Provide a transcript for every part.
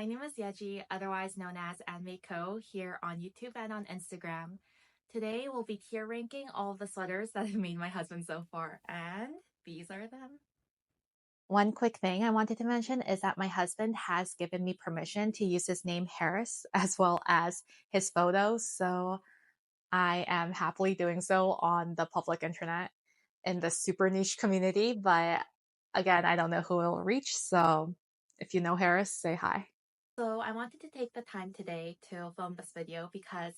my name is Yeji, otherwise known as ANdmadeco, here on YouTube and on Instagram. Today we'll be tier ranking all of the sweaters that have made my husband so far, and these are them. One quick thing I wanted to mention is that my husband has given me permission to use his name Harris as well as his photos, so I am happily doing so on the public internet in the super niche community, but again, I don't know who it will reach, so if you know Harris, say hi. So I wanted to take the time today to film this video because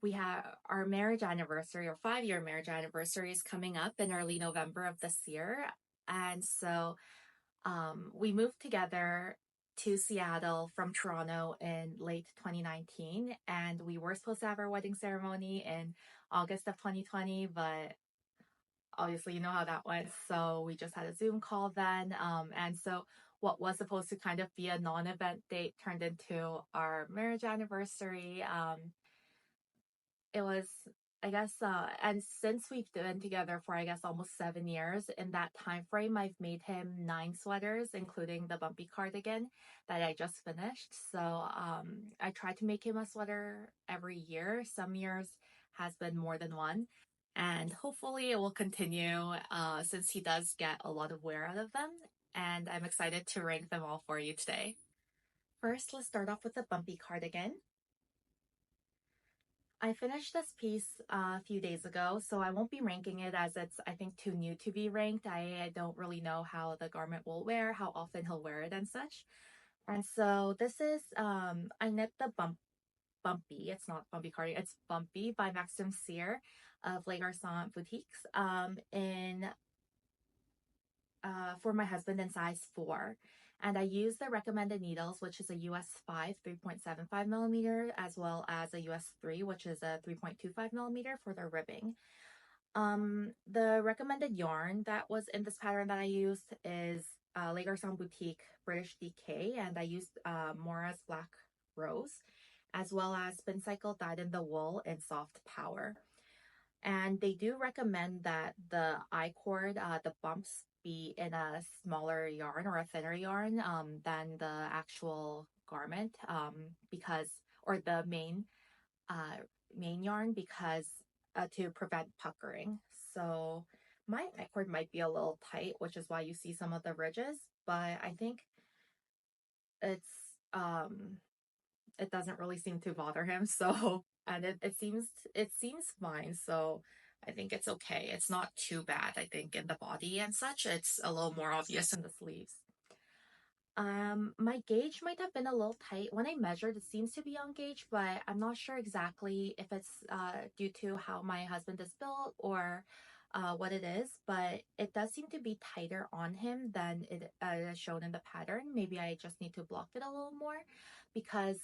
we have our marriage anniversary, or 5-year marriage anniversary, is coming up in early November of this year. And so we moved together to Seattle from Toronto in late 2019, and we were supposed to have our wedding ceremony in August of 2020, but obviously you know how that went, so we just had a Zoom call then. And so what was supposed to kind of be a non-event date turned into our marriage anniversary. It was, I guess, and since we've been together for, I guess, almost 7 years, in that time frame, I've made him 9 sweaters, including the Bumpy Cardigan that I just finished. So I try to make him a sweater every year. Some years has been more than one. And hopefully it will continue since he does get a lot of wear out of them. And I'm excited to rank them all for you today. First, let's start off with the Bumpy Cardigan. I finished this piece a few days ago, so I won't be ranking it as it's, I think, too new to be ranked. I don't really know how the garment will wear, how often he'll wear it and such. And so this is, I knit the Bumpy, it's not Bumpy Cardigan, it's Bumpy by Maxim Cyr of Les Garçons Boutiques for my husband in size 4. And I use the recommended needles, which is a US 5 3.75 millimeter, as well as a US 3, which is a 3.25 millimeter for the ribbing. The recommended yarn that was in this pattern that I used is Les Garçons Boutique British DK, and I used Mora's Black Rose, as well as Spin Cycle dyed in the wool in Soft Power. And they do recommend that the I-cord, the bumps, be in a smaller yarn or a thinner yarn than the actual garment because, or the main yarn, because to prevent puckering. So my I-cord might be a little tight, which is why you see some of the ridges, but I think it's it doesn't really seem to bother him. So, and it seems fine. So I think it's okay. It's not too bad, I think, in the body and such. It's a little more obvious in the sleeves. My gauge might have been a little tight. When I measured, it seems to be on gauge, but I'm not sure exactly if it's due to how my husband is built or what it is, but it does seem to be tighter on him than it is shown in the pattern. Maybe I just need to block it a little more because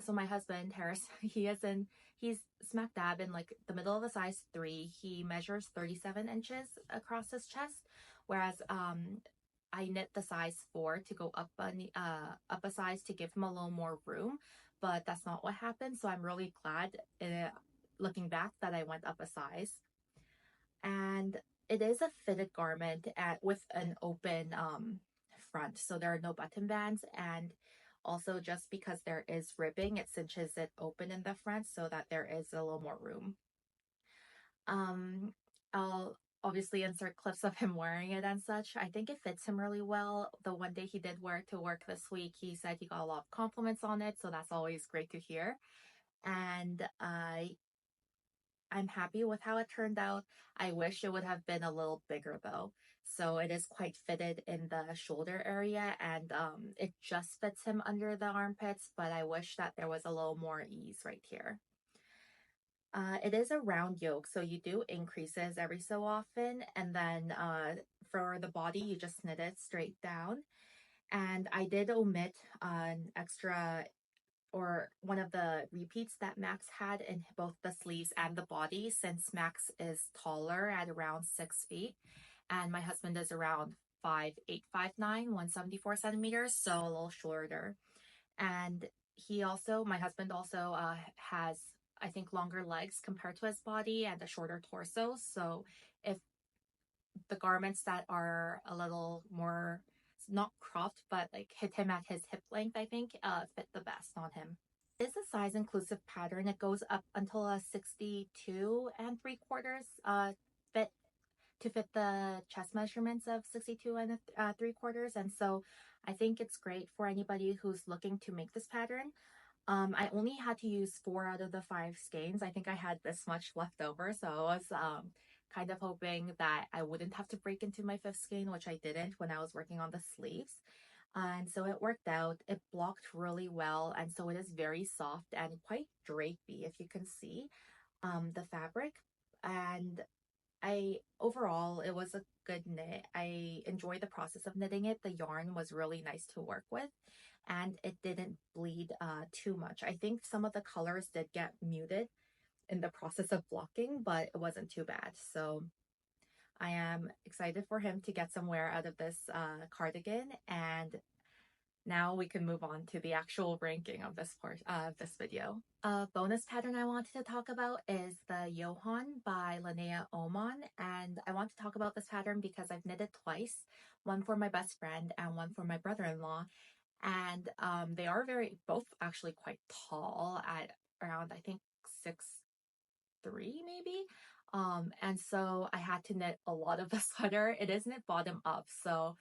so my husband, Harris, he's smack dab in like the middle of a size 3. He measures 37 inches across his chest, whereas I knit the size 4 to go up a size to give him a little more room, but that's not what happened. So I'm really glad, looking back, that I went up a size. And it is a fitted garment with an open front, so there are no button bands, and also just because there is ribbing, it cinches it open in the front so that there is a little more room. I'll obviously insert clips of him wearing it and such. I think it fits him really well. The one day he did wear it to work this week, he said he got a lot of compliments on it, so that's always great to hear. And I'm happy with how it turned out. I wish it would have been a little bigger though. So it is quite fitted in the shoulder area, and it just fits him under the armpits, but I wish that there was a little more ease right here. It is a round yoke, so you do increases every so often, and then for the body, you just knit it straight down. And I did omit an extra, or one of the repeats that Max had in both the sleeves and the body, since Max is taller at around 6 feet, and my husband is around 5'8", 5'9", 174 centimeters, so a little shorter. And my husband also has, I think, longer legs compared to his body and a shorter torso. So if the garments that are a little more not cropped, but like hit him at his hip length, I think, fit the best on him. It is a size inclusive pattern. It goes up until a 62 and 3/4 fit to fit the chest measurements of 62 and 3/4. And so I think it's great for anybody who's looking to make this pattern. I only had to use 4 out of the 5 skeins. I think I had this much left over, so I was kind of hoping that I wouldn't have to break into my 5th skein, which I didn't when I was working on the sleeves. And so it worked out. It blocked really well, and so it is very soft and quite drapey, if you can see the fabric. And overall, it was a good knit. I enjoyed the process of knitting it. The yarn was really nice to work with, and it didn't bleed too much. I think some of the colors did get muted in the process of blocking, but it wasn't too bad. So I am excited for him to get some wear out of this cardigan, and now we can move on to the actual ranking of this part of this video. A bonus pattern I wanted to talk about is the Johan by Linnéa Öhman, and I want to talk about this pattern because I've knitted twice, one for my best friend and one for my brother-in-law, and they are both actually quite tall at around, I think, 6'3" maybe. And so I had to knit a lot of the sweater. It is knit bottom up, so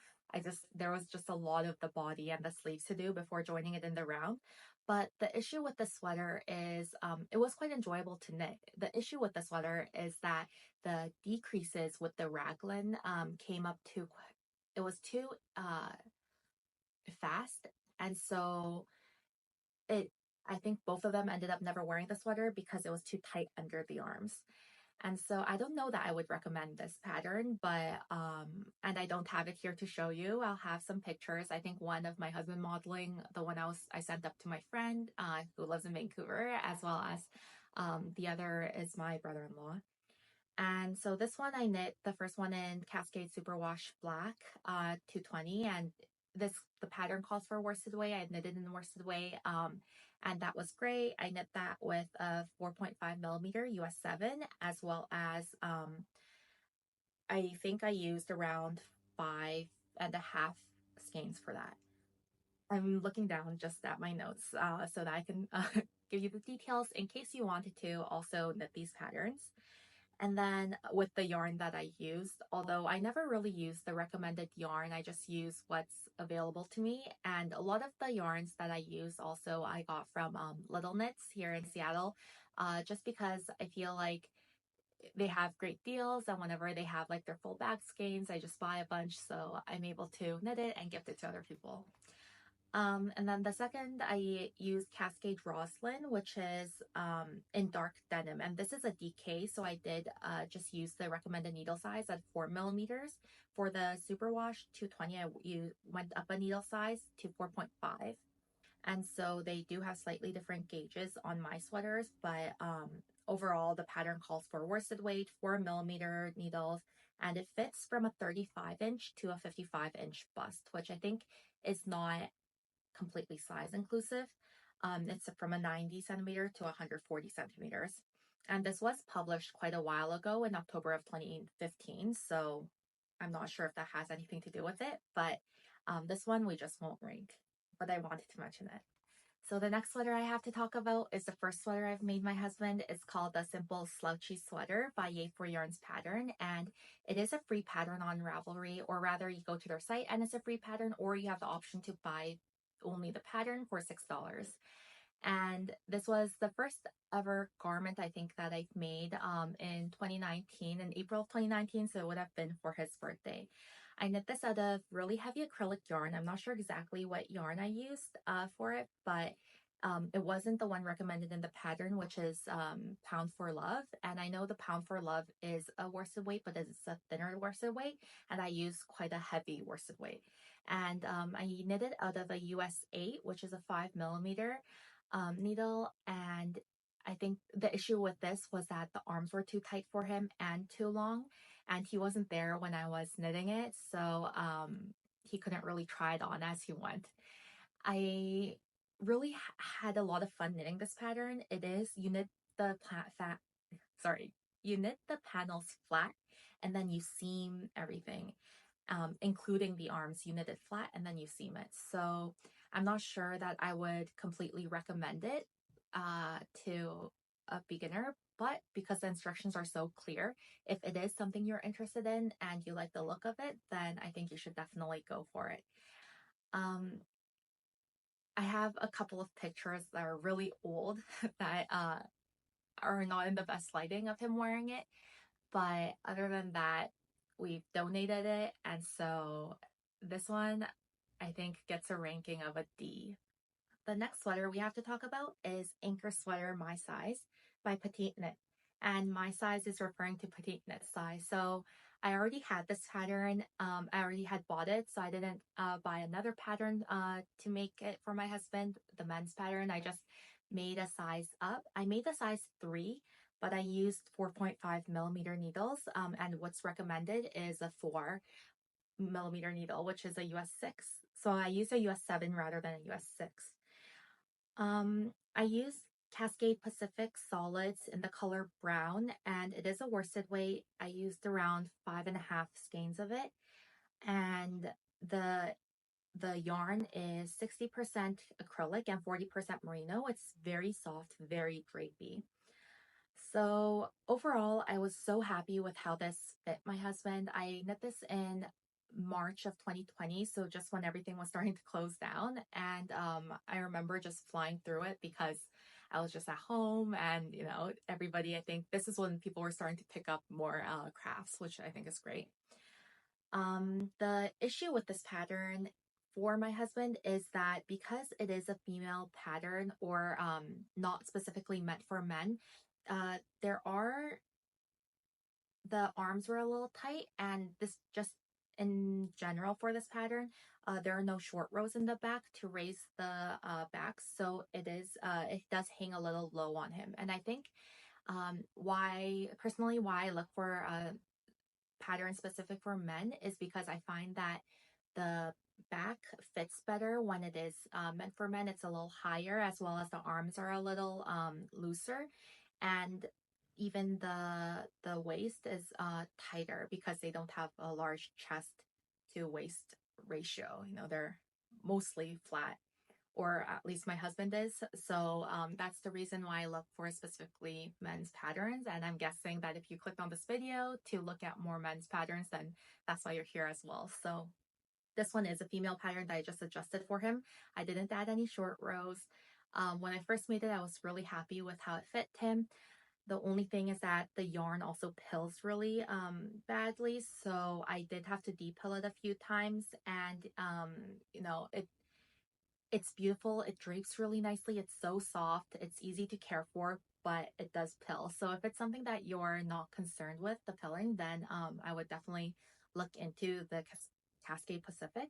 there was just a lot of the body and the sleeves to do before joining it in the round. But the issue with the sweater is it was quite enjoyable to knit. The issue with the sweater is that the decreases with the raglan came up it was too fast, and so I think both of them ended up never wearing the sweater because it was too tight under the arms. And so I don't know that I would recommend this pattern, but and I don't have it here to show you. I'll have some pictures. I think one of my husband modeling, the one I sent up to my friend who lives in Vancouver, as well as the other is my brother-in-law. And so this one I knit the first one in Cascade Superwash Black 220, and the pattern calls for worsted weight. I knitted in worsted weight, and that was great. I knit that with a 4.5mm US 7, as well as I think I used around 5.5 skeins for that. I'm looking down just at my notes so that I can give you the details in case you wanted to also knit these patterns. And then with the yarn that I used, although I never really used the recommended yarn, I just use what's available to me. And a lot of the yarns that I use also I got from Little Knits here in Seattle, just because I feel like they have great deals, and whenever they have like their full bag skeins, I just buy a bunch, so I'm able to knit it and gift it to other people. And then the second, I used Cascade Roslyn, which is in dark denim, and this is a DK, so I did just use the recommended needle size at 4mm. For the Superwash 220, I went up a needle size to 4.5. And so they do have slightly different gauges on my sweaters, but overall the pattern calls for worsted weight, 4mm needles, and it fits from a 35-inch to a 55-inch bust, which I think is not completely size inclusive. It's from a 90 centimeter to 140 centimeters. And this was published quite a while ago in October of 2015, so I'm not sure if that has anything to do with it, but this one we just won't rank, but I wanted to mention it. So the next sweater I have to talk about is the first sweater I've made my husband. It's called the Simple Slouchy Sweater by Yay for Yarns pattern, and it is a free pattern on Ravelry, or rather you go to their site and it's a free pattern, or you have the option to buy only the pattern for $6. And this was the first ever garment I think that I've made in 2019, in April of 2019, so it would have been for his birthday. I knit this out of really heavy acrylic yarn. I'm not sure exactly what yarn I used for it, but it wasn't the one recommended in the pattern, which is Pound for Love. And I know the Pound for Love is a worsted weight, but it's a thinner worsted weight, and I use quite a heavy worsted weight. And I knitted out of a US 8, which is a 5mm needle. And I think the issue with this was that the arms were too tight for him and too long, and he wasn't there when I was knitting it, so he couldn't really try it on as he went. I really had a lot of fun knitting this pattern. You knit you knit the panels flat, and then you seam everything. including the arms. You knit it flat and then you seam it. So I'm not sure that I would completely recommend it to a beginner, but because the instructions are so clear, if it is something you're interested in and you like the look of it, then I think you should definitely go for it. I have a couple of pictures that are really old that are not in the best lighting of him wearing it. But other than that, we've donated it. And so this one, I think, gets a ranking of a D. The next sweater we have to talk about is Ingr Sweater My Size by Petite Knit. And my size is referring to Petite Knit size. So I already had this pattern. I already had bought it, so I didn't buy another pattern to make it for my husband, the men's pattern. I just made a size up. I made a size 3, but I used 4.5mm needles. And what's recommended is a 4mm needle, which is a US 6. So I used a US 7 rather than a US 6. I used Cascade Pacific solids in the color brown, and it is a worsted weight. I used around 5.5 skeins of it, and the yarn is 60% acrylic and 40% merino. It's very soft, very drapey. So overall, I was so happy with how this fit my husband. I knit this in March of 2020, so just when everything was starting to close down. And I remember just flying through it because I was just at home, and everybody, I think this is when people were starting to pick up more crafts, which I think is great. The issue with this pattern for my husband is that because it is a female pattern, or not specifically meant for men, the arms were a little tight, and this just in general for this pattern, there are no short rows in the back to raise the back, so it does hang a little low on him. And I think why I look for a pattern specific for men is because I find that the back fits better when it is meant for men. It's a little higher, as well as the arms are a little looser, and even the waist is tighter because they don't have a large chest to waist ratio. They're mostly flat, or at least my husband is. So that's the reason why I look for specifically men's patterns. And I'm guessing that if you clicked on this video to look at more men's patterns, then that's why you're here as well. So this one is a female pattern that I just adjusted for him. I didn't add any short rows. When I first made it, I was really happy with how it fit him. The only thing is that the yarn also pills really badly, so I did have to depill it a few times, and it's beautiful. It drapes really nicely. It's so soft. It's easy to care for, but it does pill. So if it's something that you're not concerned with, the pilling, then I would definitely look into the Cascade Pacific.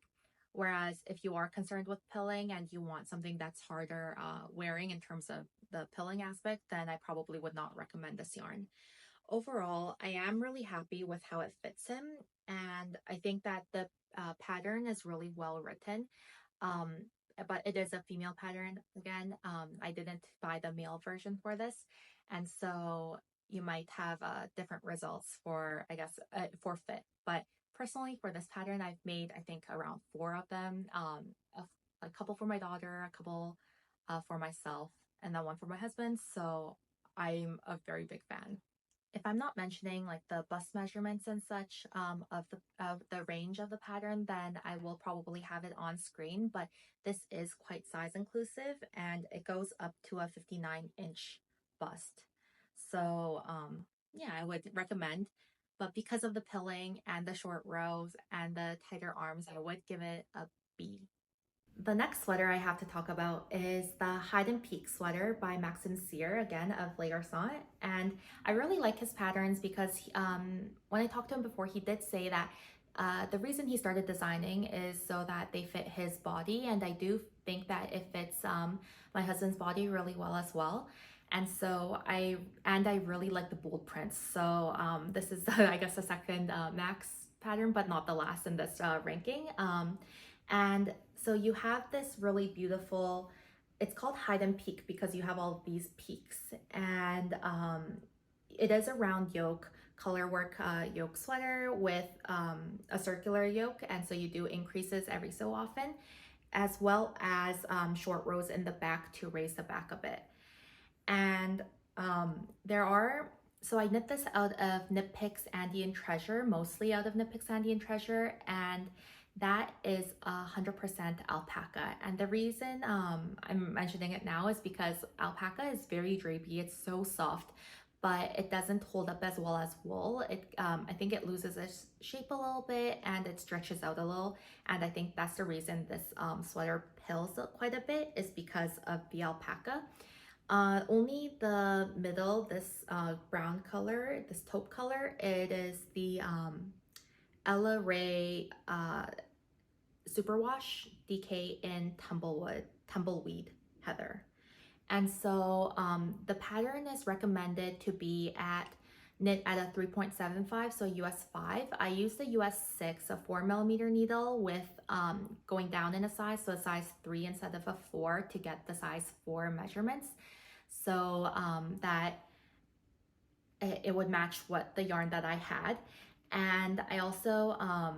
Whereas if you are concerned with pilling and you want something that's harder wearing in terms of the pilling aspect, then I probably would not recommend this yarn. Overall, I am really happy with how it fits him, and I think that the pattern is really well written. But it is a female pattern again. I didn't buy the male version for this, and so you might have different results for, I guess, for fit. But personally, for this pattern, I've made, I think, around 4 of them. A couple for my daughter, a couple for myself, and then one for my husband. So I'm a very big fan. If I'm not mentioning like the bust measurements and such of the range of the pattern, then I will probably have it on screen. But this is quite size inclusive, and it goes up to a 59-inch bust. So yeah, I would recommend. But because of the pilling and the short rows and the tighter arms, I would give it a B. The next sweater I have to talk about is the Hide and Peak sweater by Maxime Cyr, again, of Les Garçons. And I really like his patterns because when I talked to him before, he did say that the reason he started designing is so that they fit his body. And I do think that it fits my husband's body really well as well. And so I really like the bold prints. So this is, I guess, the second Max pattern, but not the last in this ranking. And so you have this really beautiful, it's called Hide and Peak because you have all these peaks, and it is a round yoke color work yoke sweater with a circular yoke, and so you do increases every so often, as well as short rows in the back to raise the back a bit. And so I knit this out of Knit Picks Andean Treasure, mostly out of Knit Picks Andean Treasure, and that is 100% alpaca. And the reason I'm mentioning it now is because alpaca is very drapey. It's so soft, but it doesn't hold up as well as wool. I think it loses its shape a little bit and it stretches out a little. And I think that's the reason this sweater pills quite a bit, is because of the alpaca. Only the middle, this brown color, this taupe color, it is the Ella Ray Superwash DK in Tumbleweed Heather. And so the pattern is recommended to be knit at a 3.75, so US 5. I used the US 6, a 4mm needle with going down in a size, so a size 3 instead of a 4 to get the size 4 measurements, so that it would match what the yarn that I had. And I also I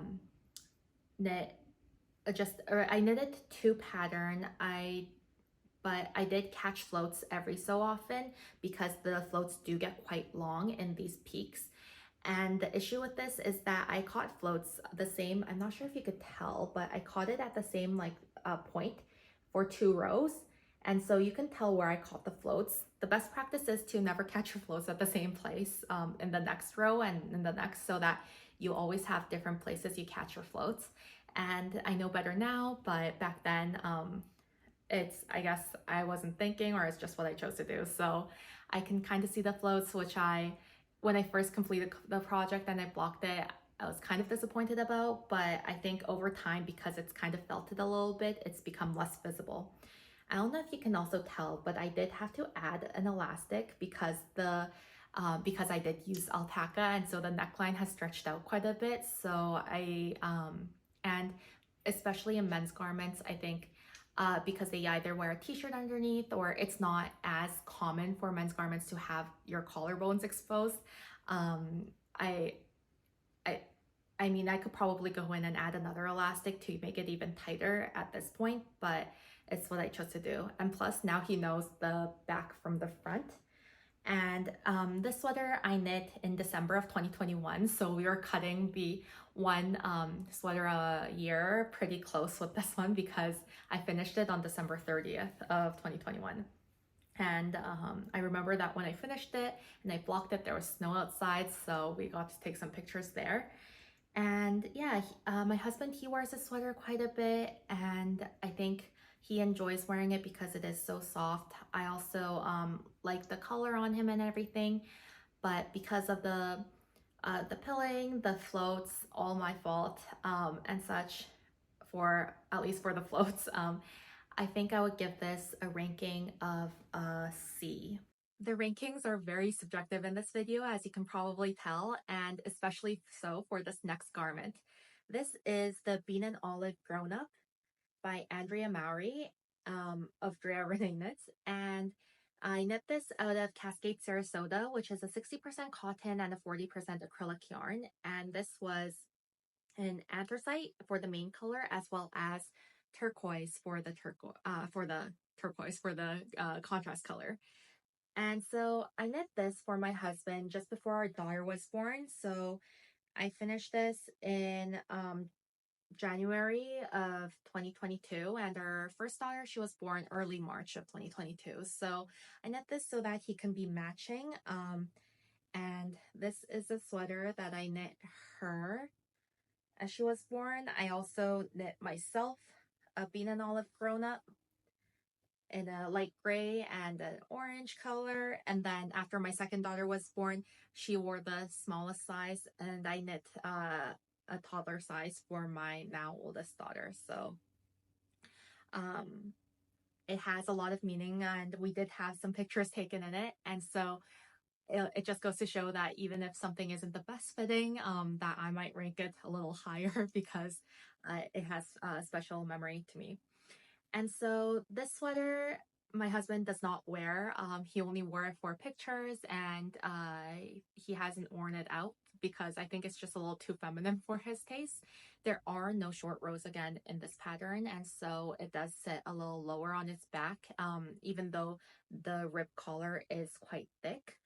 knitted 2 pattern. But I did catch floats every so often because the floats do get quite long in these peaks. And the issue with this is that I caught floats the same, I'm not sure if you could tell, but I caught it at the same point for 2 rows. And so you can tell where I caught the floats. The best practice is to never catch your floats at the same place in the next row and in the next, so that you always have different places you catch your floats. And I know better now, but back then, I guess I wasn't thinking, or it's just what I chose to do. So I can kind of see the floats, which when I first completed the project and I blocked it, I was kind of disappointed about, but I think over time, because it's kind of felted a little bit, it's become less visible. I don't know if you can also tell, but I did have to add an elastic because because I did use alpaca, and so the neckline has stretched out quite a bit. So and especially in men's garments, I think because they either wear a t-shirt underneath, or it's not as common for men's garments to have your collarbones exposed. I mean, I could probably go in and add another elastic to make it even tighter at this point, but it's what I chose to do. And plus, now he knows the back from the front. And this sweater I knit in December of 2021, so we were cutting the one sweater a year pretty close with this one, because I finished it on December 30th of 2021. And I remember that when I finished it and I blocked it, there was snow outside, so we got to take some pictures there. And yeah, my husband, he wears this sweater quite a bit, and I think he enjoys wearing it because it is so soft. I also like the color on him and everything, but because of the pilling, the floats, all my fault, and such, at least for the floats, I think I would give this a ranking of a C. The rankings are very subjective in this video, as you can probably tell, and especially so for this next garment. This is the Bean and Olive Grownup by Andrea Mowry of Drea Renee Knits, and I knit this out of Cascade Sarasota, which is a 60% cotton and a 40% acrylic yarn, and this was an anthracite for the main color, as well as turquoise for the contrast color. And so I knit this for my husband just before our daughter was born. So I finished this in January of 2022, and our first daughter, she was born early March of 2022. So I knit this so that he can be matching. And this is a sweater that I knit her as she was born. I also knit myself a Bean and Olive Grownup in a light gray and an orange color. And then after my second daughter was born, she wore the smallest size, and I knit a toddler size for my now oldest daughter. So it has a lot of meaning, and we did have some pictures taken in it. And so it just goes to show that even if something isn't the best fitting, that I might rank it a little higher because it has a special memory to me. And so this sweater, my husband does not wear. He only wore it for pictures, and he hasn't worn it out because I think it's just a little too feminine for his taste. There are no short rows again in this pattern, and so it does sit a little lower on its back, even though the rib collar is quite thick.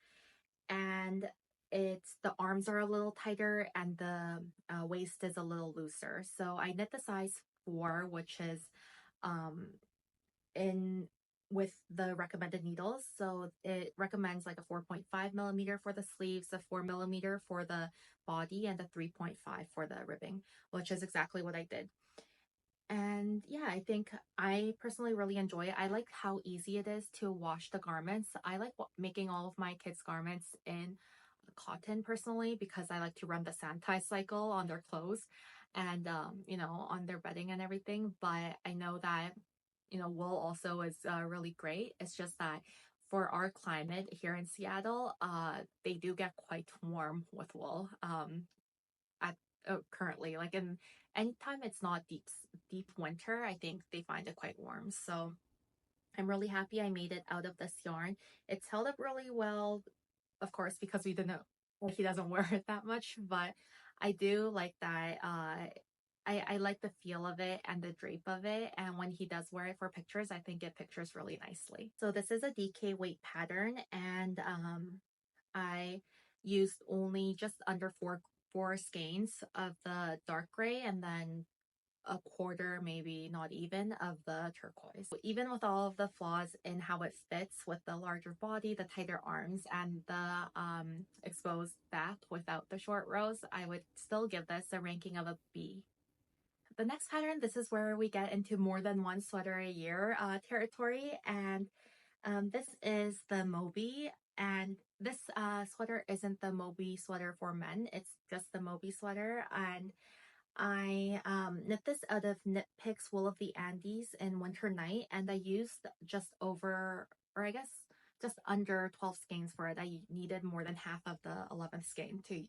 And the arms are a little tighter and the waist is a little looser. So I knit the size 4, which is um, in with the recommended needles. So it recommends like a 4.5 millimeter for the sleeves, a 4 millimeter for the body, and a 3.5 for the ribbing, which is exactly what I did. And yeah, I think I personally really enjoy it. I like how easy it is to wash the garments. I like making all of my kids' garments in cotton personally because I like to run the sanitize cycle on their clothes and on their bedding and everything. But I know that wool also is really great. It's just that for our climate here in Seattle, they do get quite warm with wool. At currently, like in anytime it's not deep winter, I think they find it quite warm. So I'm really happy I made it out of this yarn. It's held up really well, of course, because we didn't he doesn't wear it that much, but I do like that. I like the feel of it and the drape of it, and when he does wear it for pictures, I think it pictures really nicely. So this is a DK weight pattern, and I used only just under four skeins of the dark gray, and then a quarter, maybe not even, of the turquoise. So even with all of the flaws in how it fits with the larger body, the tighter arms, and the exposed back without the short rows, I would still give this a ranking of a B. The next pattern, this is where we get into more than one sweater a year territory, and this is the Moby, and this sweater isn't the Moby sweater for men, it's just the Moby sweater, and I knit this out of Knit Picks Wool of the Andes in Winter Night, and I used just over, or I guess just under 12 skeins for it. I needed more than half of the 11th skein to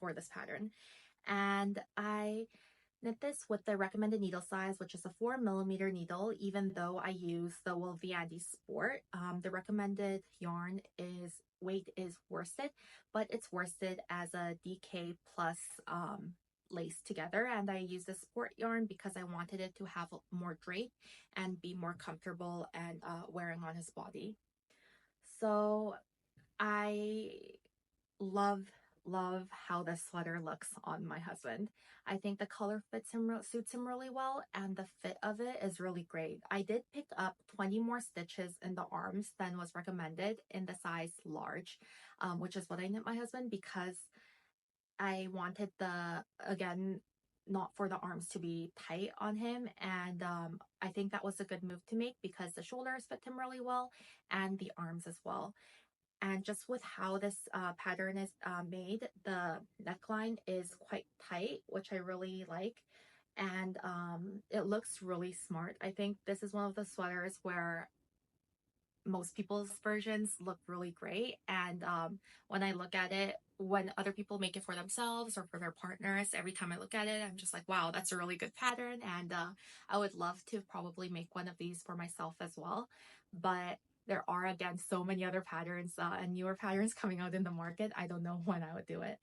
for this pattern, and I knit this with the recommended needle size, which is a 4 millimeter needle, even though I use the Wool of the Andes Sport. The recommended yarn weight is worsted, but it's worsted as a DK plus lace together, and I use the sport yarn because I wanted it to have more drape and be more comfortable and wearing on his body. So I love how this sweater looks on my husband. I think the color suits him really well, and the fit of it is really great. I did pick up 20 more stitches in the arms than was recommended in the size large, which is what I knit my husband because I wanted again, not for the arms to be tight on him. And I think that was a good move to make because the shoulders fit him really well and the arms as well. And just with how this pattern is made, the neckline is quite tight, which I really like. And it looks really smart. I think this is one of the sweaters where most people's versions look really great. And when I look at it, when other people make it for themselves or for their partners, every time I look at it, I'm just like, wow, that's a really good pattern. And I would love to probably make one of these for myself as well. But there are, again, so many other patterns and newer patterns coming out in the market. I don't know when I would do it.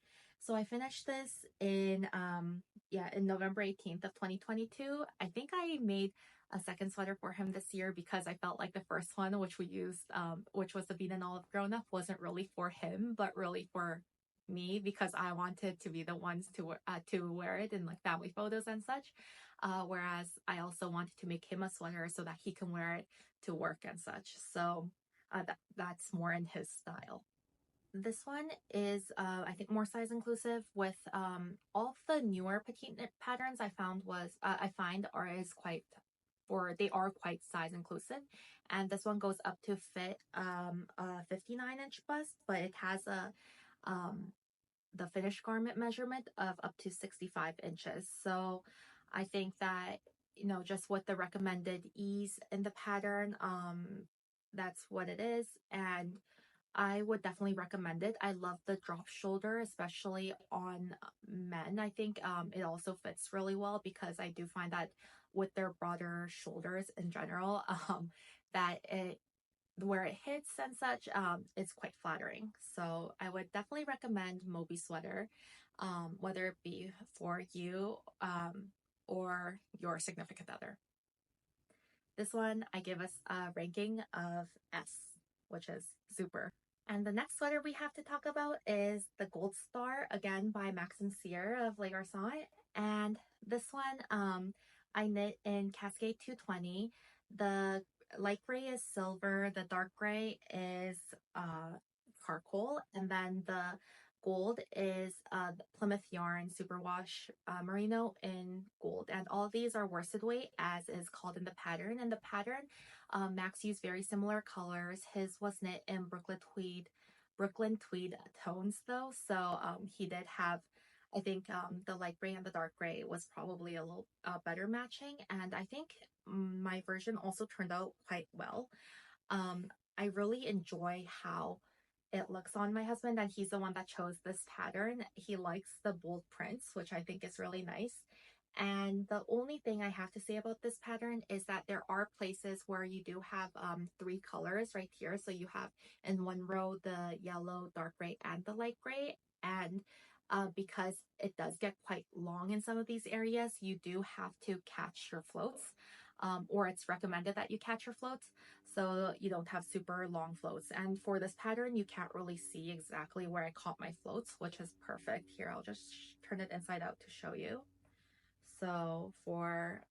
So I finished this in November 18th of 2022. I think I made a second sweater for him this year because I felt like the first one, which we used, which was the Bean and Olive Grownup, wasn't really for him, but really for me because I wanted to be the ones to wear it in like family photos and such. Whereas I also wanted to make him a sweater so that he can wear it to work and such. So that's more in his style. This one is, I think, more size inclusive with all of the newer petite knit patterns I find they are quite size inclusive. And this one goes up to fit a 59-inch bust, but it has the finished garment measurement of up to 65 inches. So I think that, just with the recommended ease in the pattern, that's what it is. And I would definitely recommend it. I love the drop shoulder, especially on men. I think it also fits really well because I do find that with their broader shoulders in general, that where it hits and such, it's quite flattering. So I would definitely recommend Moby sweater, whether it be for you or your significant other. This one I give us a ranking of S, which is super. And the next sweater we have to talk about is the Gold Star, again by Maxim Cyr of Les Garçons. And this one I knit in Cascade 220. The light gray is silver, the dark gray is charcoal, and then the gold is Plymouth Yarn Superwash Merino in gold. And all of these are worsted weight, as is called in the pattern. And the pattern, Max used very similar colors. His was knit in Brooklyn tweed tones though. So he did have, I think the light gray and the dark gray was probably a little better matching. And I think my version also turned out quite well. I really enjoy how it looks on my husband, and he's the one that chose this pattern. He likes the bold prints, which I think is really nice. And the only thing I have to say about this pattern is that there are places where you do have three colors right here. So you have in one row the yellow, dark gray, and the light gray. And because it does get quite long in some of these areas, you do have to catch your floats, or it's recommended that you catch your floats so you don't have super long floats. And for this pattern, you can't really see exactly where I caught my floats, which is perfect. Here, I'll just turn it inside out to show you. So for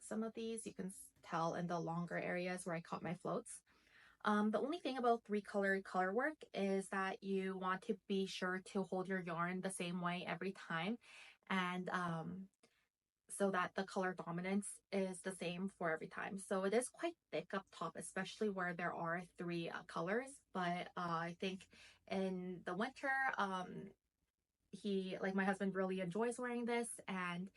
some of these, you can tell in the longer areas where I caught my floats. The only thing about three-colored color work is that you want to be sure to hold your yarn the same way every time, and so that the color dominance is the same for every time. So it is quite thick up top, especially where there are three colors. But I think in the winter, my husband really enjoys wearing this, and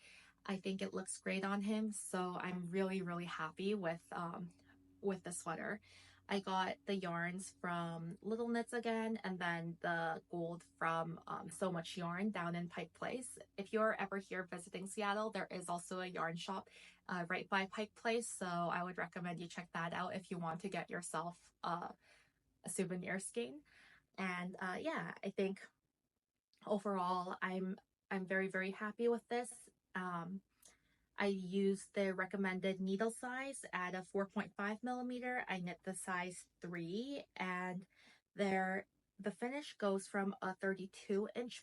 I think it looks great on him. So I'm really, really happy with the sweater. I got the yarns from Little Knits again, and then the gold from So Much Yarn down in Pike Place. If you're ever here visiting Seattle, there is also a yarn shop right by Pike Place, so I would recommend you check that out if you want to get yourself a souvenir skein. And yeah, I think overall I'm very, very happy with this. I used the recommended needle size at a 4.5 millimeter. I knit the size 3, and the finish goes from a 32 inch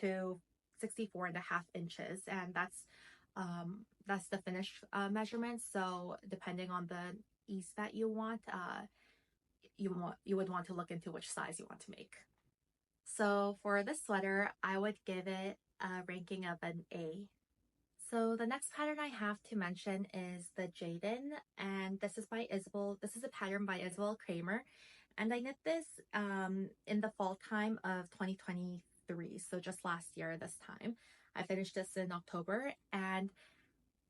to 64.5 inches, and that's the finish measurement. So depending on the ease that you want, you would want to look into which size you want to make. So for this sweater, I would give it a ranking of an A. So the next pattern I have to mention is the Jaden, and this is by Isabel. This is a pattern by Isabel Kramer, and I knit this in the fall time of 2023, so just last year this time. I finished this in October, and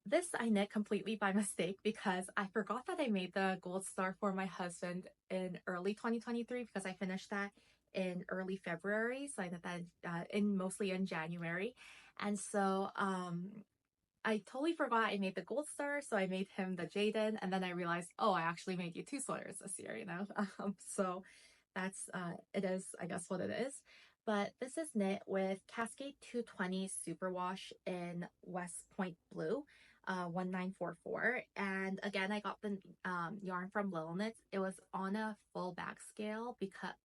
this I knit completely by mistake because I forgot that I made the gold star for my husband in early 2023 because I finished that in early February, so I knit that mostly in January. And so I totally forgot I made the gold star, so I made him the Jaden, and then I realized, oh, I actually made you 2 sweaters this year, you know? So that's, it is, I guess, what it is. But this is knit with Cascade 220 Superwash in West Point Blue, 1944. And again, I got the yarn from Little Knits. It was on a full bag sale because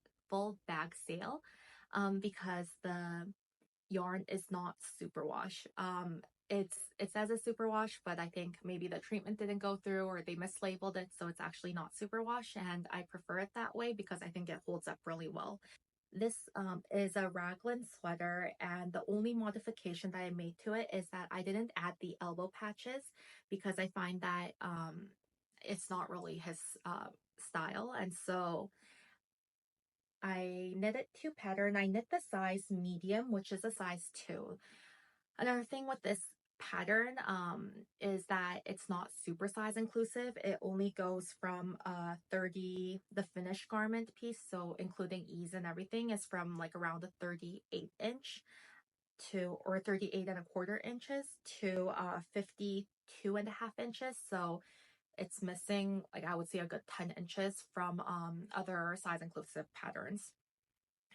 the yarn is not superwash. It says a superwash, but I think maybe the treatment didn't go through or they mislabeled it, so it's actually not superwash, and I prefer it that way because I think it holds up really well. This is a raglan sweater, and the only modification that I made to it is that I didn't add the elbow patches because I find that it's not really his style, and so I knit it to pattern. I knit the size medium, which is a size 2. Another thing with this pattern is that it's not super size inclusive. It only goes from 30, the finished garment piece, so including ease and everything, is from like around a 38 inch or 38.25 inches to 52.5 inches. So it's missing, like, I would say a good 10 inches from other size inclusive patterns.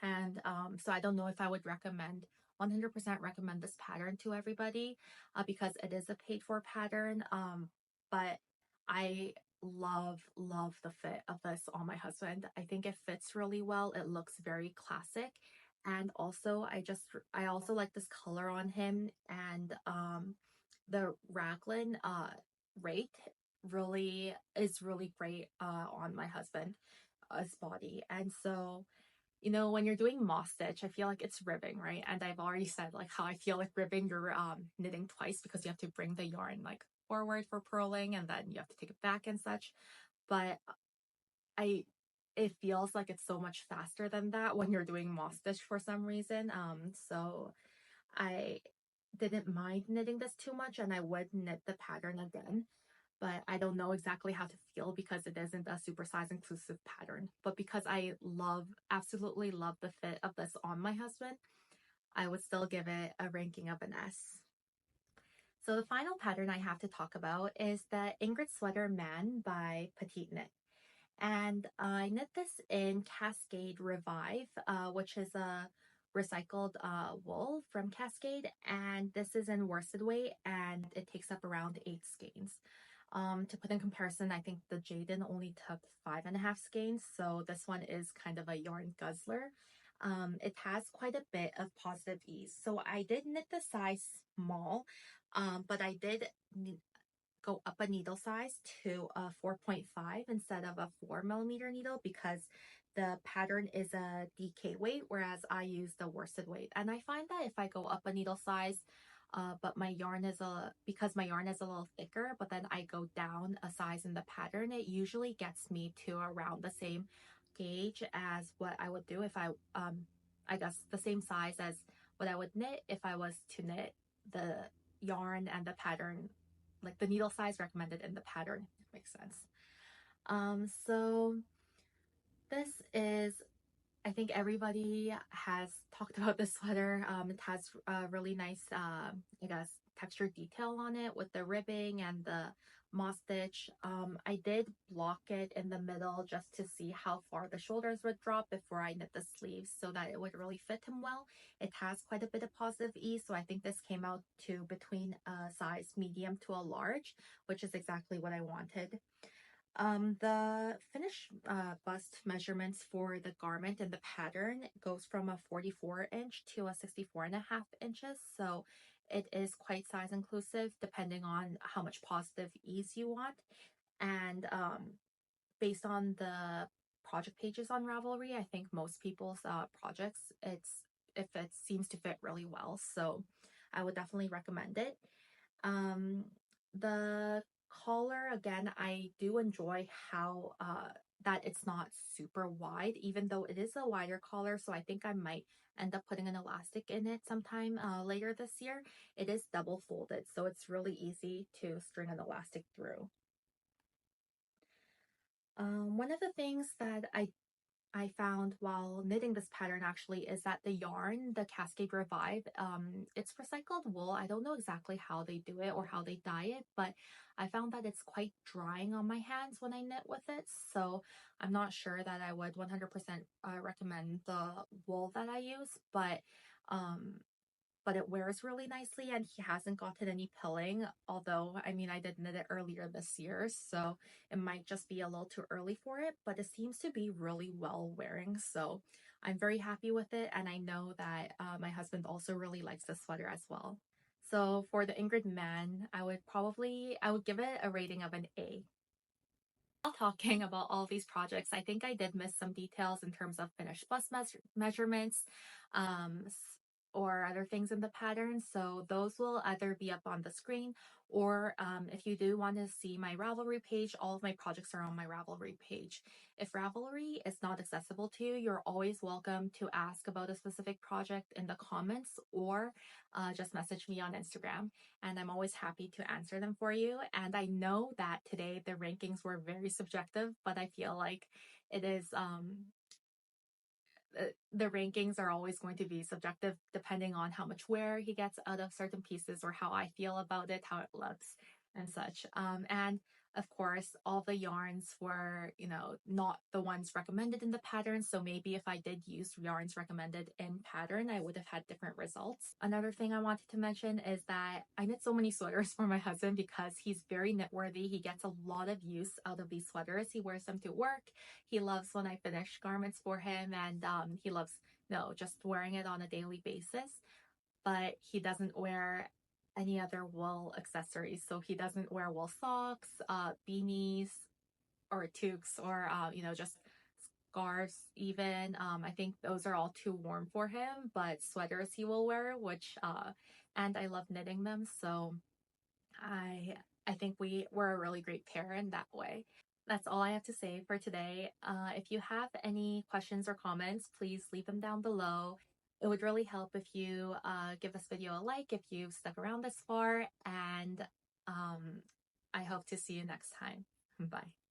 And so I don't know if I would 100% recommend this pattern to everybody, because it is a paid for pattern. But I love the fit of this on my husband. I think it fits really well. It looks very classic. And also I also like this color on him, and the raglan rate really great on my husband's body. And so, when you're doing moss stitch, I feel like it's ribbing, right? And I've already said like how I feel like ribbing, you're knitting twice because you have to bring the yarn like forward for purling and then you have to take it back and such. But I it feels like it's so much faster than that when you're doing moss stitch for some reason. So I didn't mind knitting this too much, and I would knit the pattern again, but I don't know exactly how to feel because it isn't a super size inclusive pattern. But because I absolutely love the fit of this on my husband, I would still give it a ranking of an S. So the final pattern I have to talk about is the Ingr Sweat Man by Petite Knit. And I knit this in Cascade Revive, which is a recycled wool from Cascade. And this is in worsted weight, and it takes up around 8 skeins. To put in comparison, I think the Jaden only took 5.5 skeins, so this one is kind of a yarn guzzler. It has quite a bit of positive ease. So I did knit the size small, but I did go up a needle size to a 4.5 instead of a 4mm needle because the pattern is a DK weight, whereas I use the worsted weight. And I find that if I go up a needle size, but because my yarn is a little thicker, but then I go down a size in the pattern, it usually gets me to around the same gauge as what I would do if I guess the same size as what I would knit if I was to knit the yarn and the pattern, like the needle size recommended in the pattern, if it makes sense. So this is, I think everybody has talked about this sweater. It has a really nice, I guess, textured detail on it with the ribbing and the moss stitch. I did block it in the middle just to see how far the shoulders would drop before I knit the sleeves so that it would really fit him well. It has quite a bit of positive ease, so I think this came out to between a size medium to a large, which is exactly what I wanted. The finished bust measurements for the garment and the pattern goes from a 44-inch to a 64.5 inches. So it is quite size inclusive depending on how much positive ease you want. And based on the project pages on Ravelry, I think most people's projects, if it seems to fit really well. So I would definitely recommend it. The collar, again, I do enjoy how that it's not super wide, even though it is a wider collar. So I think I might end up putting an elastic in it sometime later this year. It is double folded, so it's really easy to string an elastic through. One of the things that I found while knitting this pattern actually is that the yarn, the Cascade Revive, it's recycled wool. I don't know exactly how they do it or how they dye it, but I found that it's quite drying on my hands when I knit with it. So I'm not sure that I would 100% recommend the wool that I use, but it wears really nicely and he hasn't gotten any pilling. Although, I mean, I did knit it earlier this year, so it might just be a little too early for it, but it seems to be really well wearing. So I'm very happy with it. And I know that my husband also really likes this sweater as well. So for the Ingr Man, I would give it a rating of an A. While talking about all these projects, I think I did miss some details in terms of finished bust measurements, um, or other things in the pattern. So those will either be up on the screen, or if you do want to see my Ravelry page, all of my projects are on my Ravelry page. If Ravelry is not accessible to you, you're always welcome to ask about a specific project in the comments, or just message me on Instagram, and I'm always happy to answer them for you. And I know that today the rankings were very subjective, but I feel like it is the rankings are always going to be subjective depending on how much wear he gets out of certain pieces or how I feel about it, how it looks and such. And Of course, all the yarns were, not the ones recommended in the pattern. So maybe if I did use yarns recommended in pattern, I would have had different results. Another thing I wanted to mention is that I knit so many sweaters for my husband because he's very knit worthy. He gets a lot of use out of these sweaters. He wears them to work. He loves when I finish garments for him, and he loves, just wearing it on a daily basis. But he doesn't wear any other wool accessories. So he doesn't wear wool socks, beanies, or toques, or just scarves even. I think those are all too warm for him, but sweaters he will wear, which and I love knitting them. So I think we're a really great pair in that way. That's all I have to say for today. If you have any questions or comments, please leave them down below. It would really help if you give this video a like if you've stuck around this far, and I hope to see you next time. Bye.